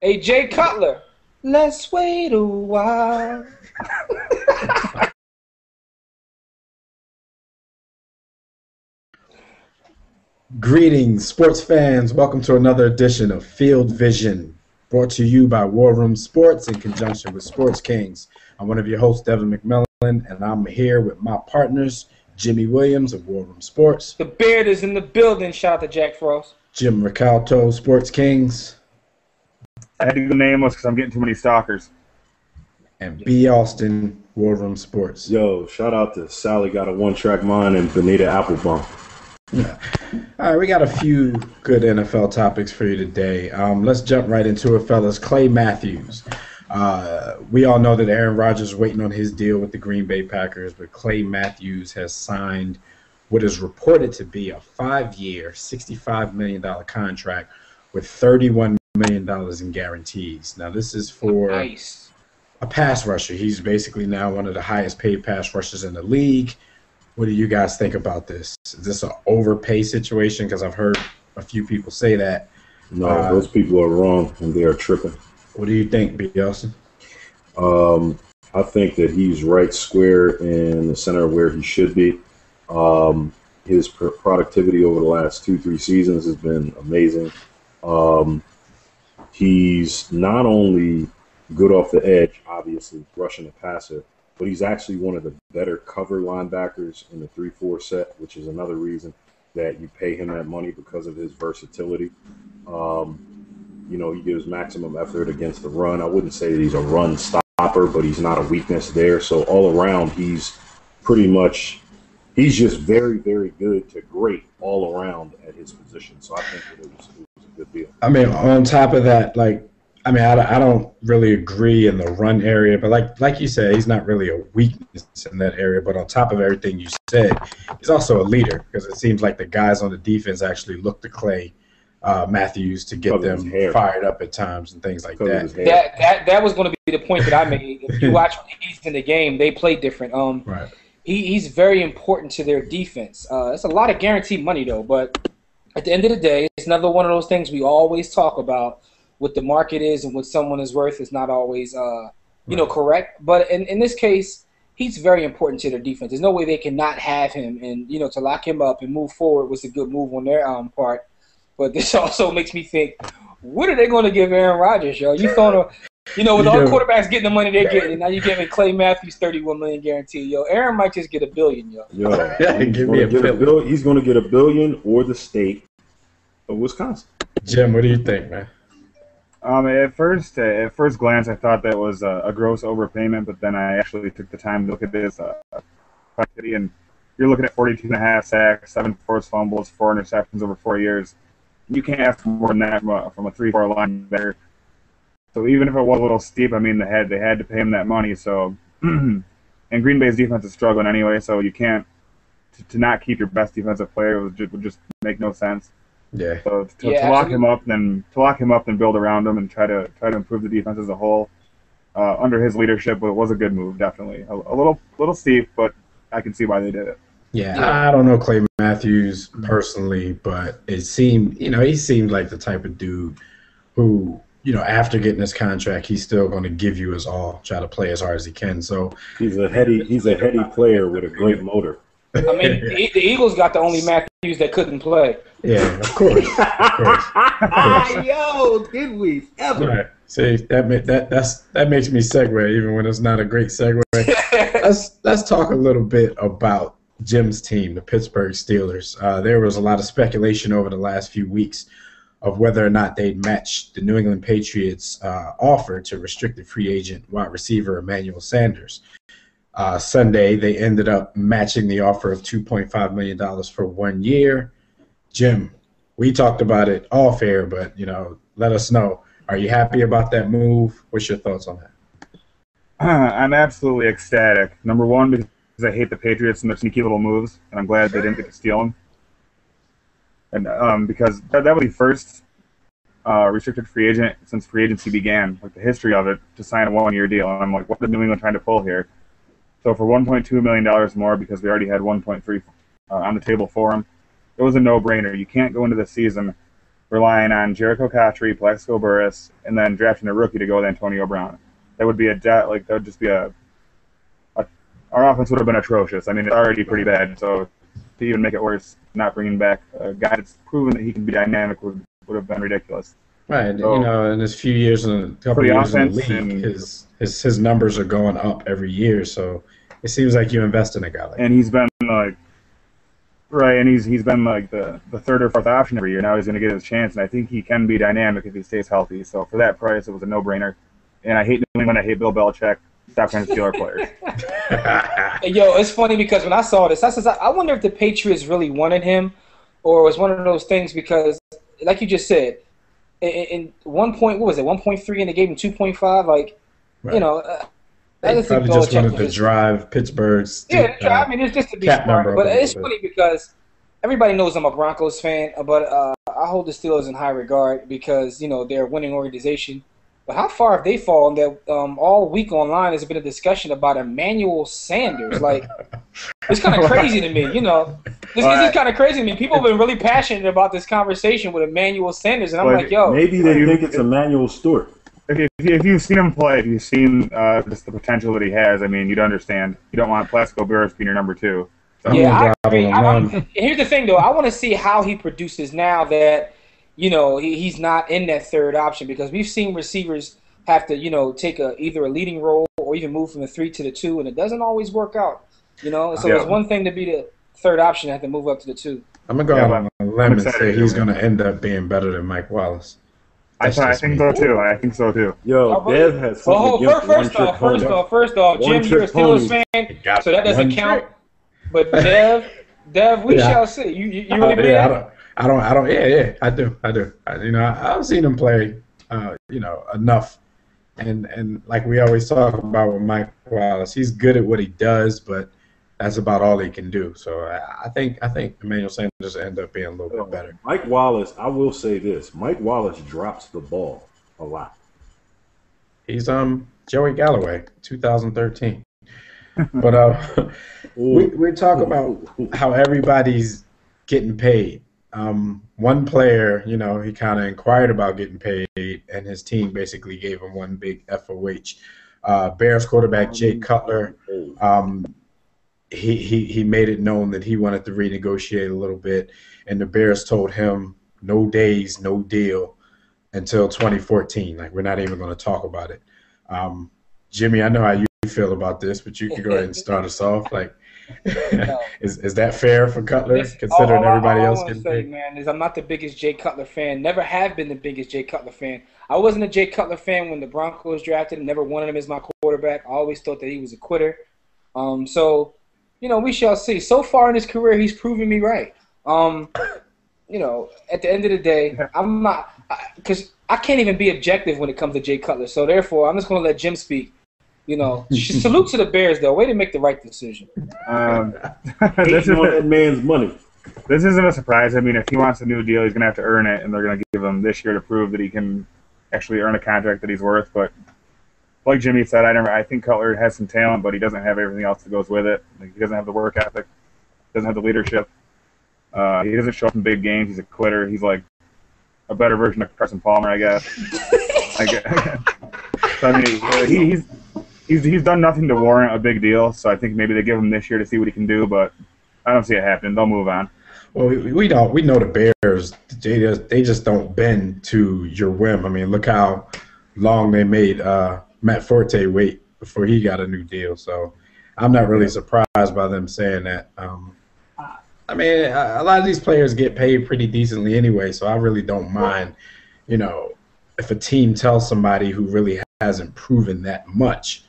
Hey, Jay Cutler, let's wait a while. Greetings, sports fans. Welcome to another edition of Field Vision, brought to you by War Room Sports in conjunction with Sports Kings. I'm one of your hosts, Devin McMillan, and I'm here with my partners, Jimmy Williams of War Room Sports. The beard is in the building. Shout out to Jack Frost. Jim Ricalto, Sports Kings. I had to go nameless because I'm getting too many stalkers. And B. Austin, War Room Sports. Yo, shout out to Sally Got a One-Track Mind and Benita Applebum. Yeah. All right, we got a few good NFL topics for you today. Let's jump right into it, fellas. Clay Matthews. We all know that Aaron Rodgers is waiting on his deal with the Green Bay Packers, but Clay Matthews has signed what is reported to be a 5-year, $65 million contract with $31 million in guarantees. Now, this is for a pass rusher. He's basically now one of the highest paid pass rushers in the league. What do you guys think about this? Is this an overpay situation? Because I've heard a few people say that. No, those people are wrong, and they are tripping. What do you think, B. Austin? I think that he's right square in the center of where he should be. His productivity over the last 2-3 seasons has been amazing. He's not only good off the edge, obviously, rushing the passer, but he's actually one of the better cover linebackers in the 3-4 set, which is another reason that you pay him that money because of his versatility. He gives maximum effort against the run. I wouldn't say that he's a run stopper, but he's not a weakness there. So all around, he's just very, very good to great all around at his position. So I think that it was a good deal. I mean, on top of that, I don't really agree in the run area, but like you said, he's not really a weakness in that area. But on top of everything you said, he's also a leader because it seems like the guys on the defense actually look to Clay Matthews to get them fired up at times and things like that. That was going to be the point that I made. If you watch when he's in the game, they play different. Right. He's very important to their defense. It's a lot of guaranteed money, though. But at the end of the day, it's another one of those things we always talk about. What the market is and what someone is worth is not always, correct. But in this case, he's very important to their defense. There's no way they cannot have him. And, to lock him up and move forward was a good move on their part. But this also makes me think, what are they going to give Aaron Rodgers, yo? You throwing with all the quarterbacks getting the money they're getting, and now you're giving Clay Matthews $31 million guarantee. Yo, Aaron might just get $1 billion, yo. He's going to get $1 billion or the state of Wisconsin. Jim, what do you think, man? At first glance, I thought that was a gross overpayment, but then I actually took the time to look at this productivity, and you're looking at 42.5 sacks, 7 forced fumbles, 4 interceptions over 4 years. You can't ask for more than that from a 3-4 linebacker. So even if it was a little steep, I mean, they had to pay him that money. So, and Green Bay's defense is struggling anyway, so you can't to not keep your best defensive player would just make no sense. Yeah. So to lock him up, then build around him and try to improve the defense as a whole under his leadership, it was a good move, definitely. A little steep, but I can see why they did it. Yeah, I don't know Clay Matthews personally, but he seemed like the type of dude who, after getting his contract, he's still going to give you his all, try to play as hard as he can. So he's a heady player with a great motor. I mean, the Eagles got the only Matthews that couldn't play. Yeah, of course. Yo, did we ever? Right. See, that makes me segue, even when it's not a great segue. Let's talk a little bit about Jim's team, the Pittsburgh Steelers. There was a lot of speculation over the last few weeks of whether or not they'd match the New England Patriots' offer to restricted free agent wide receiver Emmanuel Sanders. Sunday, they ended up matching the offer of $2.5 million for 1 year. Jim, we talked about it off air, but, let us know. Are you happy about that move? What's your thoughts on that? I'm absolutely ecstatic. Number one, because I hate the Patriots and their sneaky little moves, and I'm glad they didn't get to steal them. And because that was the first restricted free agent since free agency began, like the history of it, to sign a 1-year deal. And I'm like, what is New England trying to pull here? So for $1.2 million more, because we already had 1.3 on the table for him, it was a no-brainer. You can't go into the season relying on Jericho Cotchery, Plaxico Burress, and then drafting a rookie to go with Antonio Brown. That would be that would just be our offense would have been atrocious. I mean, it's already pretty bad, so to even make it worse, not bringing back a guy that's proven that he can be dynamic would have been ridiculous. Right, So, in his few years in the league, his numbers are going up every year. So it seems like you invest in a guy like that. And he's been like, right, and he's been like the third or fourth option every year. Now he's going to get his chance, and I think he can be dynamic if he stays healthy. So for that price, it was a no-brainer. And I hate New England. I hate Bill Belichick. Stop trying to steal our players. Yo, it's funny because when I saw this, I wonder if the Patriots really wanted him, or it was one of those things because, like you just said, in 1.3, and they gave him 2.5. Like, right. You know, they probably just wanted to drive Pittsburgh's. I mean, it's just to be smart. But it's funny because everybody knows I'm a Broncos fan, but I hold the Steelers in high regard because they're a winning organization. But how far have they fallen that all week online has been a discussion about Emmanuel Sanders? Like, it's kind of crazy to me, This is kind of crazy to me. People have been really passionate about this conversation with Emmanuel Sanders, and I'm like, yo. Maybe they think it's Emmanuel Stewart. If you've seen him play, if you've seen just the potential that he has, I mean, you'd understand. You don't want Plaxico Burress being your number two. So. Yeah, I agree. Here's the thing, though. I want to see how he produces now that – he's not in that third option because we've seen receivers have to, take either a leading role or even move from the 3 to the 2, and it doesn't always work out, So it's one thing to be the third option and have to move up to the 2. I'm going to go on a limb and say he's going to end up being better than Mike Wallace. I think so, too. I think so, too. Yo, Dev has something first off, Jim, you're a Steelers fan, so that doesn't count. But Dev, we shall see. You really believe that? I don't. Yeah, I do. I've seen him play, enough, and like we always talk about with Mike Wallace, he's good at what he does, but that's about all he can do. So I think Emmanuel Sanders end up being a little bit better. Mike Wallace, I will say this: Mike Wallace drops the ball a lot. He's Joey Galloway, 2013. But we talk about how everybody's getting paid. One player, he kind of inquired about getting paid, and his team basically gave him one big FOH. Bears quarterback Jay Cutler, he made it known that he wanted to renegotiate a little bit, and the Bears told him no days, no deal until 2014. Like, we're not even going to talk about it. Jimmy, I know how you feel about this, but you can go ahead and start us off. Like, is that fair for Cutler, considering everybody else getting paid? Man, I'm not the biggest Jay Cutler fan. Never have been the biggest Jay Cutler fan. I wasn't a Jay Cutler fan when the Broncos drafted him. Never wanted him as my quarterback. I always thought that he was a quitter. So, we shall see. So far in his career, he's proven me right. At the end of the day, I'm not because I can't even be objective when it comes to Jay Cutler. So therefore, I'm just going to let Jim speak. Salute to the Bears, though. Way to make the right decision. This is that man's money. This isn't a surprise. I mean, if he wants a new deal, he's going to have to earn it, and they're going to give him this year to prove that he can actually earn a contract that he's worth. But like Jimmy said, I think Cutler has some talent, but he doesn't have everything else that goes with it. Like, he doesn't have the work ethic, doesn't have the leadership. He doesn't show up in big games. He's a quitter. He's like a better version of Carson Palmer, I guess. So, I mean, he's done nothing to warrant a big deal. So I think maybe they give him this year to see what he can do, but I don't see it happening. They'll move on. Well, we know the Bears. They just don't bend to your whim. I mean, look how long they made Matt Forte wait before he got a new deal. So I'm not really surprised by them saying that. I mean, a lot of these players get paid pretty decently anyway, so I really don't mind, if a team tells somebody who really hasn't proven that much,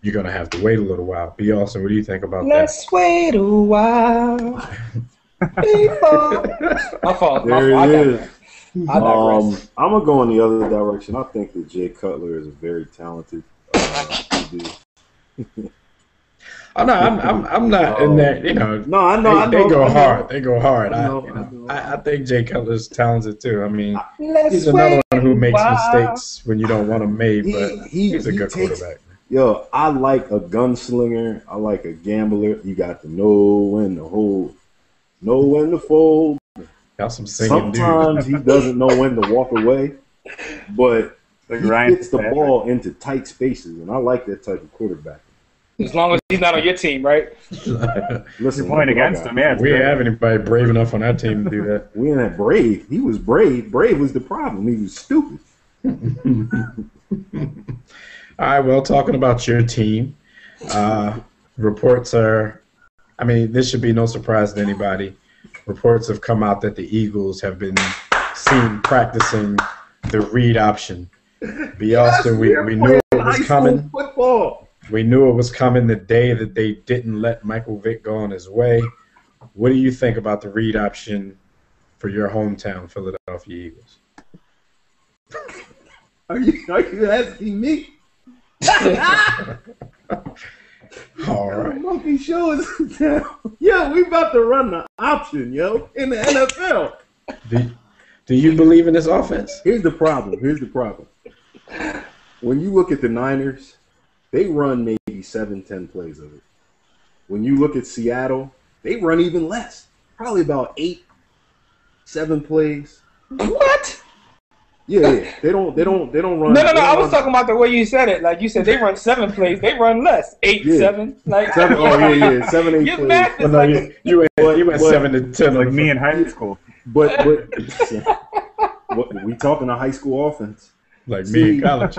you're going to have to wait a little while. B. Austin, what do you think about that? Let's wait a while. My fault. There it is. I'm going to go in the other direction. I think that Jay Cutler is a very talented dude. Oh no, I'm not in that. No, I know. They go hard. They go hard. I think Jay Cutler's talented too. I mean, he's another one who makes mistakes when you don't want him made, but he's a good quarterback. Yo, I like a gunslinger. I like a gambler. You got to know when to hold, know when to fold, Got some singing dudes. Sometimes he doesn't know when to walk away, but Like he Ryan gets the Fitzpatrick. ball into tight spaces, and I like that type of quarterback. As long as he's not on your team, right? Listen, You're playing against him, yeah. We didn't have anybody brave enough on that team to do that. We ain't that brave. He was brave. Brave was the problem. He was stupid. All right, well, talking about your team, reports are, I mean, this should be no surprise to anybody. Reports have come out that the Eagles have been seen practicing the read option. B. Austin, we knew it was coming. Football. We knew it was coming the day that they didn't let Michael Vick go on his way. What do you think about the read option for your hometown, Philadelphia Eagles? Are you asking me? All right. Monkey show us down. Yo, we about to run the option, yo, in the NFL. Do you believe in this offense? Here's the problem. When you look at the Niners, they run maybe 7-10 plays of it. When you look at Seattle, they run even less. Probably about 8-7 plays. What? Yeah. They don't run. No. I was talking about the way you said it. Like you said, they run 7 plays. They run less. 8, Yeah. 7. Like 7, 7-8 your plays. math is Well, no, like you went 7 to 10. Like me in high school. But what, we talking a high school offense. Like me in college.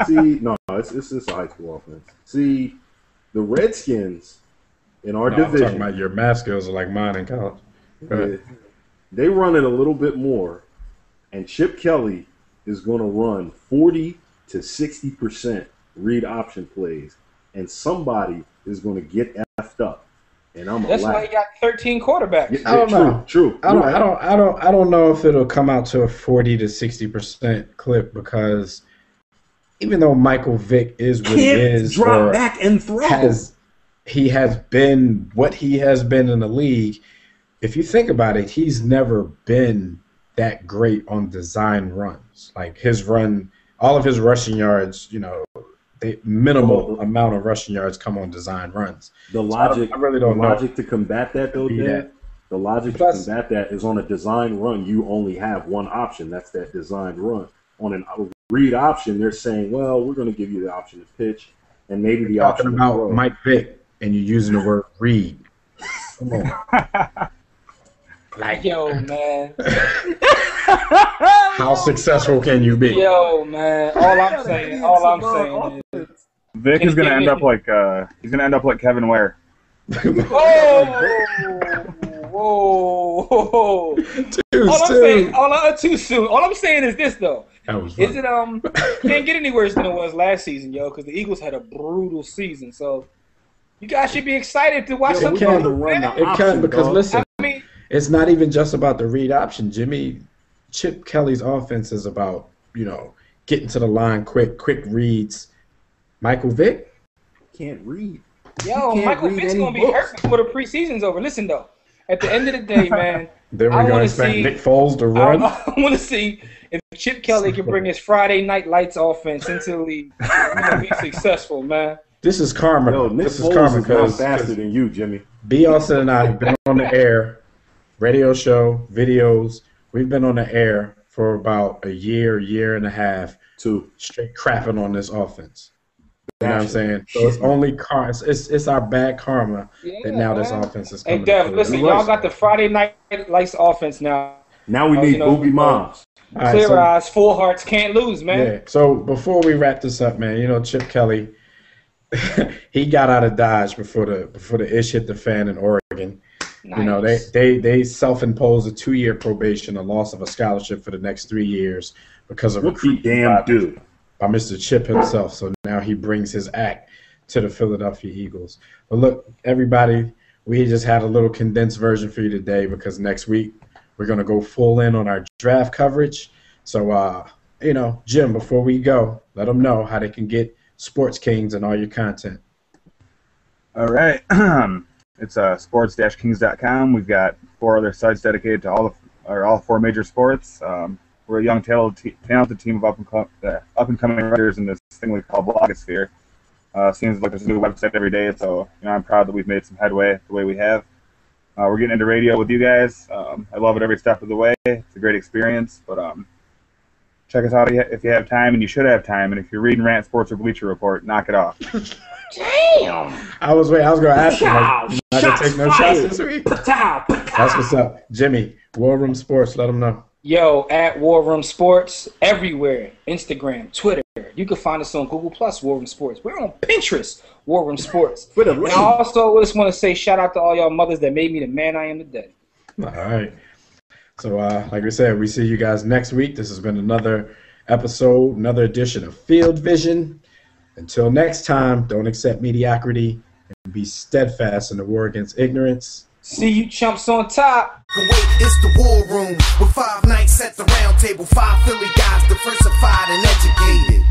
See, no, it's a high school offense. See, the Redskins in our No, I'm division, talking about your math skills are like mine in college. Go ahead. they run it a little bit more, and Chip Kelly is going to run 40 to 60% read option plays, and somebody is going to get effed up. And I'm that's why he got 13 quarterbacks. I don't know. True. I don't know if it'll come out to a 40 to 60% clip, because even though Michael Vick is what he is, drop or back and throw. he has been what he has been in the league. If you think about it, he's never been that great on design runs. Like his run, all of his rushing yards, the minimal amount of rushing yards come on design runs. The logic, I really don't know. logic to combat that, though, Dad, the logic to combat that is on a design run, you only have one option. That's that designed run. On a read option, they're saying, well, we're going to give you the option to pitch, and maybe the option Talking to about throw. Mike Vick, and you're using the word read. Come on. Like, yo, man. How successful can you be? Yo, man. All I'm saying is, Vic is gonna end up like Kevin Ware. whoa. Too soon. All I'm saying is this though. That was Is fun. it can't get any worse than it was last season, yo, because the Eagles had a brutal season. So you guys should be excited to watch something. It can, because listen, I mean, it's not even just about the read option. Chip Kelly's offense is about, getting to the line quick reads. Michael Vick Can't read. yo, can't Michael read Vick's any gonna be books. hurt before the preseason's over. Listen though, at the end of the day, man, Then I we're going to wanna expect see- Nick Foles to run. I want to see if Chip Kelly can bring his Friday Night Lights offense into the league. He's gonna be successful, man. This is karma. Yo, Nick This is Foles karma is not because faster than you, Jimmy. B. Austin and I have been on the air, radio show, videos. We've been on the air for about a year and a half, straight crapping on this offense. You know what I'm saying? So it's only karma. It's our bad karma that now this offense is coming. Hey, Dev, listen, y'all got the Friday Night Lights offense now. Now we need Boogie Moms. All right, Clear eyes, full hearts, can't lose, man. Yeah. So before we wrap this up, man, Chip Kelly, he got out of Dodge before the ish hit the fan in Oregon. Nice. They self-imposed a 2-year probation, a loss of a scholarship for the next 3 years because of What he damn do? by Mr. Chip himself. So now he brings his act to the Philadelphia Eagles. But look, everybody, we just had a little condensed version for you today because next week we're going to go full in on our draft coverage. So, Jim, before we go, let them know how they can get Sports Kings and all your content. All right. It's sports-kings.com. We've got 4 other sites dedicated to all 4 major sports. We're a young, talented team of up-and-coming writers in this thing we call blogosphere. Seems like there's a new website every day, so I'm proud that we've made some headway the way we have. we're getting into radio with you guys. I love it every step of the way. It's a great experience. But check us out if you have time, and you should have time. And if you're reading Rant Sports or Bleacher Report, knock it off. Damn. I was going to ask you. Like, not going to take no shots this week. That's what's up. Jimmy, War Room Sports, let them know. Yo, at War Room Sports, everywhere. Instagram, Twitter. You can find us on Google Plus, War Room Sports. We're on Pinterest, War Room Sports. And I also just want to say shout out to all y'all mothers that made me the man I am today. All right. So, like we said, we see you guys next week. This has been another episode, another edition of Field Vision. Until next time, don't accept mediocrity and be steadfast in the war against ignorance. See you chumps on top. Wait, it's the War Room with 5 nights at the round table. 5 Philly guys diversified and educated.